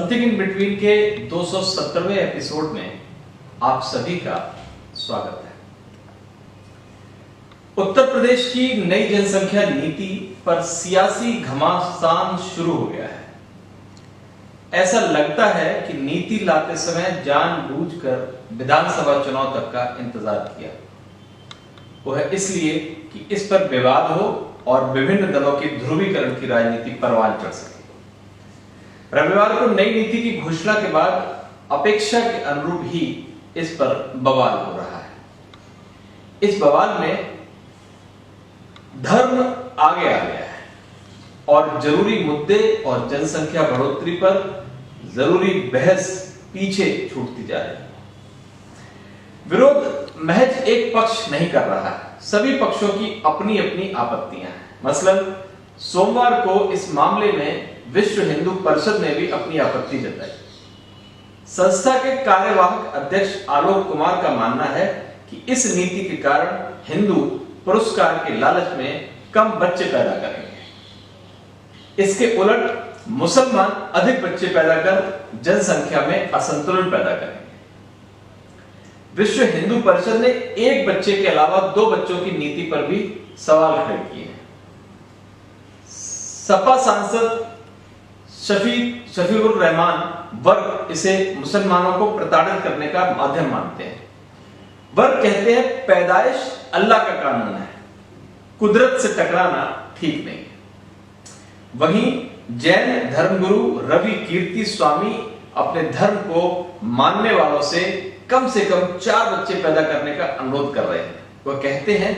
Something in between के 270वें episode में आप सभी का स्वागत है। उत्तर प्रदेश की नई जनसंख्या नीति पर सियासी घमासान शुरू हो गया है। ऐसा लगता है कि नीति लाते समय जानबूझकर विधानसभा चुनाव तक का इंतजार किया। वह इसलिए कि इस पर विवाद हो और विभिन्न दलों की ध्रुवीकरण की राजनीति परवान चढ़ सके। रविवार को नई नीति की घोषणा के बाद अपेक्षा के अनुरूप ही इस पर बवाल हो रहा है। इस बवाल में धर्म आगे आ गया है और जरूरी मुद्दे और जनसंख्या बढ़ोतरी पर जरूरी बहस पीछे छूटती जा रही है। विरोध महज एक पक्ष नहीं कर रहा है, सभी पक्षों की अपनी अपनी आपत्तियां हैं। मसलन सोमवार को इस मामले में विश्व हिंदू परिषद ने भी अपनी आपत्ति जताई। संस्था के कार्यवाहक अध्यक्ष आलोक कुमार का मानना है कि इस नीति के कारण हिंदू पुरस्कार के लालच में कम बच्चे पैदा करेंगे। इसके उलट मुसलमान अधिक बच्चे पैदा कर जनसंख्या में असंतुलन पैदा करेंगे। विश्व हिंदू परिषद ने एक बच्चे के अलावा 2 बच्चों की नीति पर भी सवाल खड़े किए हैं। सपा सांसद शफीकुर रहमान वर्ग इसे मुसलमानों को प्रताड़ित करने का माध्यम मानते हैं। वर्ग कहते हैं पैदाइश अल्लाह का कानून है, कुदरत से टकराना ठीक नहीं है। वहीं जैन धर्मगुरु रवि कीर्ति स्वामी अपने धर्म को मानने वालों से कम 4 बच्चे पैदा करने का अनुरोध कर रहे हैं। वह कहते हैं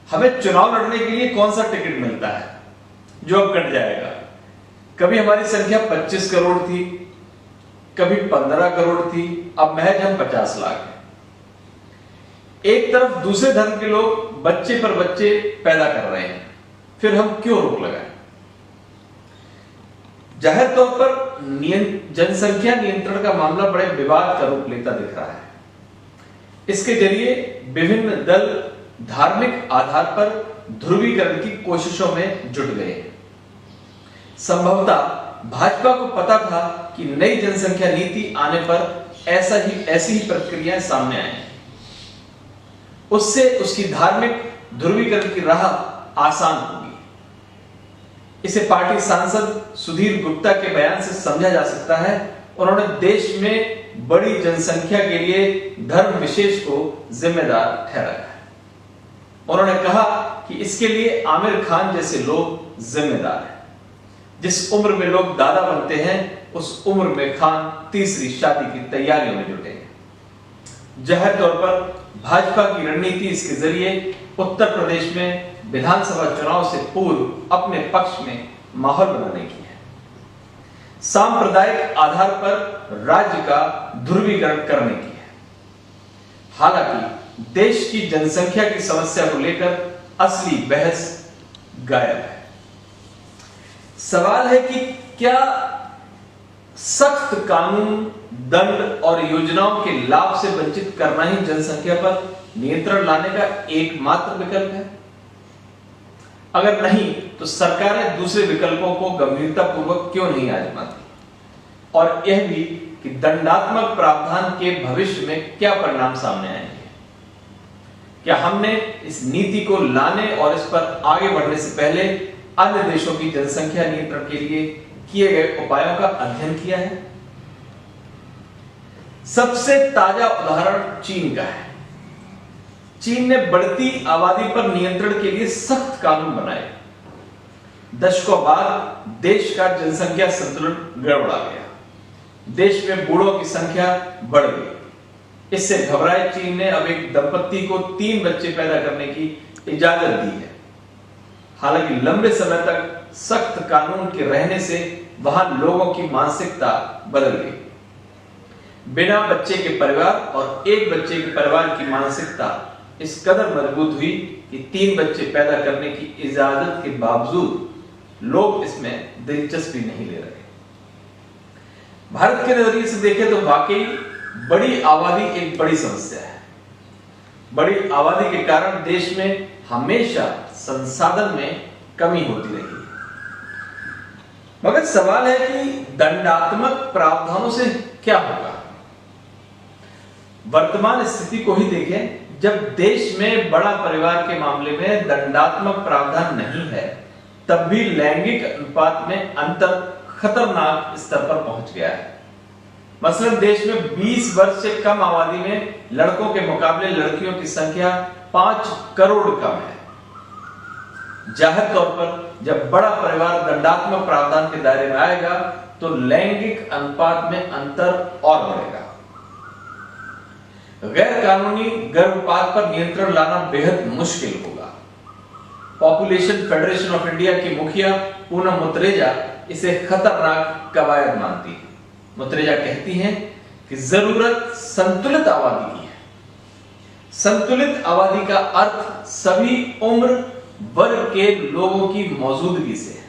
हमें चुनाव लड़ने के लिए कौन सा टिकट मिलता है जो अब कट जाएगा। कभी हमारी संख्या 25 करोड़ थी, कभी 15 करोड़ थी, अब महज हम 50 लाख हैं। एक तरफ दूसरे धर्म के लोग बच्चे पर बच्चे पैदा कर रहे हैं, फिर हम क्यों रोक लगाएं? जाहिर तौर पर जनसंख्या नियंत्रण का मामला बड़े विवाद का रूप लेता दिख रहा है। इसके जरिए विभिन्न दल धार्मिक आधार पर ध्रुवीकरण की कोशिशों में जुट गए हैं। संभवतः भाजपा को पता था कि नई जनसंख्या नीति आने पर ऐसी ही प्रक्रियाएं सामने आएंगी। उससे उसकी धार्मिक ध्रुवीकरण की राह आसान होगी। इसे पार्टी सांसद सुधीर गुप्ता के बयान से समझा जा सकता है। उन्होंने देश में बड़ी जनसंख्या के लिए धर्म विशेष को जिम्मेदार ठहराया है। उन्होंने कहा कि इसके लिए आमिर खान जैसे लोग जिम्मेदार हैं। जिस उम्र में लोग दादा बनते हैं उस उम्र में खान तीसरी शादी की तैयारियों में जुटे हैं। जाहिर तौर पर भाजपा की रणनीति इसके जरिए उत्तर प्रदेश में विधानसभा चुनाव से पूर्व अपने पक्ष में माहौल बनाने की है, सांप्रदायिक आधार पर राज्य का ध्रुवीकरण करने की है। हालांकि देश की जनसंख्या की समस्या को लेकर असली बहस गायब है। सवाल है कि क्या सख्त कानून, दंड और योजनाओं के लाभ से वंचित करना ही जनसंख्या पर नियंत्रण लाने का एकमात्र विकल्प है? अगर नहीं तो सरकारें दूसरे विकल्पों को गंभीरतापूर्वक क्यों नहीं आजमाती? और यह भी कि दंडात्मक प्रावधान के भविष्य में क्या परिणाम सामने आएंगे? क्या हमने इस नीति को लाने और इस पर आगे बढ़ने से पहले अन्य देशों की जनसंख्या नियंत्रण के लिए किए गए उपायों का अध्ययन किया है? सबसे ताजा उदाहरण चीन का है। चीन ने बढ़ती आबादी पर नियंत्रण के लिए सख्त कानून बनाए। दशकों बाद देश का जनसंख्या संतुलन गड़बड़ा गया। देश में बूढ़ों की संख्या बढ़ गई। इससे घबराए चीन ने अब एक दंपत्ति को 3 बच्चे पैदा करने की इजाजत दी है। हालांकि लंबे समय तक सख्त कानून के रहने से वहां लोगों की मानसिकता बदल गई। बिना बच्चे के परिवार और एक बच्चे के परिवार की मानसिकता इस कदर मजबूत हुई कि 3 बच्चे पैदा करने की इजाजत के बावजूद लोग इसमें दिलचस्पी नहीं ले रहे। भारत के नजरिए से देखें तो वाकई बड़ी आबादी एक बड़ी समस्या है। बड़ी आबादी के कारण देश में हमेशा संसाधन में कमी होती रही है। मगर सवाल है कि दंडात्मक प्रावधानों से क्या होगा। वर्तमान स्थिति को ही देखें, जब देश में बड़ा परिवार के मामले में दंडात्मक प्रावधान नहीं है, तब भी लैंगिक अनुपात में अंतर खतरनाक स्तर पर पहुंच गया है। मसलन देश में 20 वर्ष से कम आबादी में लड़कों के मुकाबले लड़कियों की संख्या 5 करोड़ कम है। जाहिर तौर पर जब बड़ा परिवार दंडात्मक प्रावधान के दायरे में आएगा तो लैंगिक अनुपात में अंतर और बढ़ेगा। गैर कानूनी गर्भपात पर नियंत्रण लाना बेहद मुश्किल होगा। पॉपुलेशन फेडरेशन ऑफ इंडिया की मुखिया पूनम मुत्रेजा इसे खतरनाक कवायद मानती है। मुत्रेजा कहती हैं कि जरूरत संतुलित आबादी की है। संतुलित आबादी का अर्थ सभी उम्र वर्ग के लोगों की मौजूदगी से है।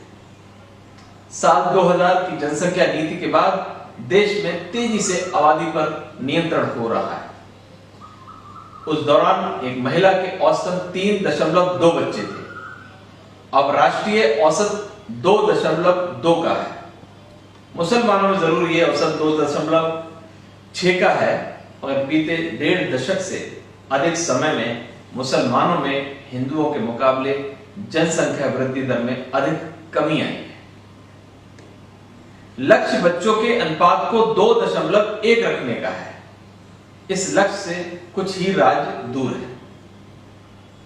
साल 2000 की जनसंख्या नीति के बाद देश में तेजी से आबादी पर नियंत्रण हो रहा है। उस दौरान एक महिला के औसतन 3.2 बच्चे थे। अब राष्ट्रीय औसत 2.2 का है। मुसलमानों में जरूर ये औसत 2.6 का है, और बीते 1.5 दशक से अधिक समय में मुसलमानों में हिंदुओं के मुकाबले जनसंख्या वृद्धि दर में अधिक कमी आई है। लक्ष्य बच्चों के अनुपात को 2.1 रखने का है। इस लक्ष्य से कुछ ही राज्य दूर है।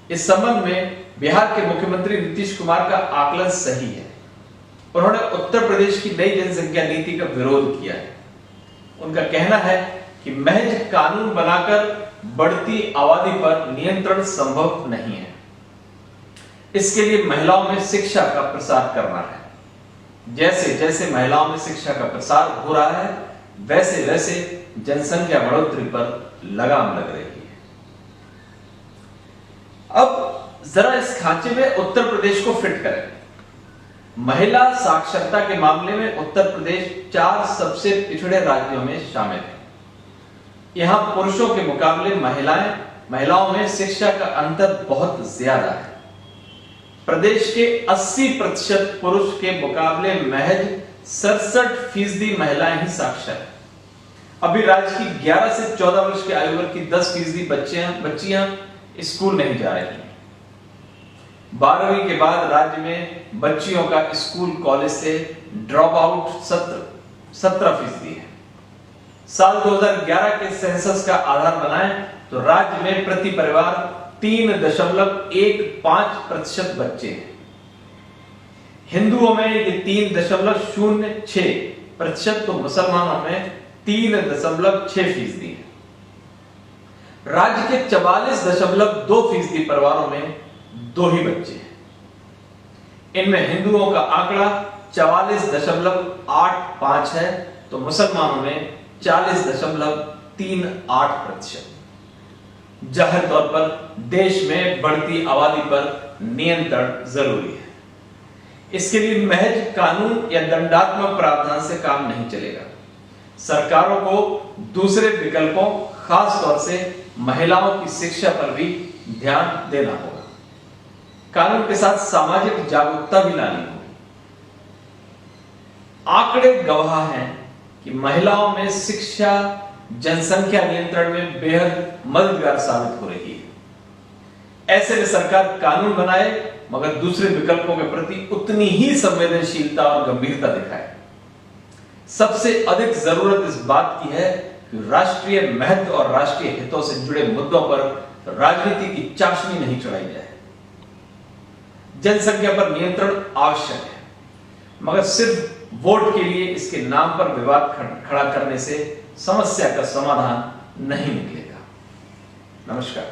इस संबंध में बिहार के मुख्यमंत्री नीतीश कुमार का आकलन सही है। उन्होंने उत्तर प्रदेश की नई जनसंख्या नीति का विरोध किया है। उनका कहना है कि महज कानून बनाकर बढ़ती आबादी पर नियंत्रण संभव नहीं है। इसके लिए महिलाओं में शिक्षा का प्रसार करना है। जैसे जैसे महिलाओं में शिक्षा का प्रसार हो रहा है, वैसे वैसे जनसंख्या बढ़ोतरी पर लगाम लग रही है। अब जरा इस खांचे में उत्तर प्रदेश को फिट करें। महिला साक्षरता के मामले में उत्तर प्रदेश 4 सबसे पिछड़े राज्यों में शामिल है। यहां पुरुषों के मुकाबले महिलाओं में शिक्षा का अंतर बहुत ज्यादा है। प्रदेश के 80% पुरुष के मुकाबले महज 67% महिलाएं ही साक्षर हैं। अभी राज्य की 11 से 14 वर्ष के आयु वर्ग की 10% बच्चियां स्कूल नहीं जा रही हैं। 12वीं के बाद राज्य में बच्चियों का स्कूल कॉलेज से ड्रॉप आउट 17% है। साल 2011 के सेंसस का आधार बनाएं तो राज्य में प्रति परिवार 3.15% बच्चे हैं। हिंदुओं में ये 3.06%, तो मुसलमानों में 3.6% है। राज्य के 44.2% परिवारों में 2 ही बच्चे हैं। इनमें हिंदुओं का आंकड़ा 44.85 है, तो मुसलमानों में 40.38%। जाहिर तौर पर देश में बढ़ती आबादी पर नियंत्रण जरूरी है। इसके लिए महज कानून या दंडात्मक प्रावधान से काम नहीं चलेगा। सरकारों को दूसरे विकल्पों, खास तौर से महिलाओं की शिक्षा पर भी ध्यान देना होगा। कानून के साथ सामाजिक जागरूकता भी लानी होगी। आंकड़े गवाह हैं कि महिलाओं में शिक्षा जनसंख्या नियंत्रण में बेहद मददगार साबित हो रही है। ऐसे में सरकार कानून बनाए, मगर दूसरे विकल्पों के प्रति उतनी ही संवेदनशीलता और गंभीरता दिखाए। सबसे अधिक जरूरत इस बात की है कि राष्ट्रीय महत्व और राष्ट्रीय हितों से जुड़े मुद्दों पर राजनीति की चाशनी नहीं चढ़ाई जाए। जनसंख्या पर नियंत्रण आवश्यक है, मगर सिर्फ वोट के लिए इसके नाम पर विवाद खड़ा करने से समस्या का समाधान नहीं निकलेगा। नमस्कार।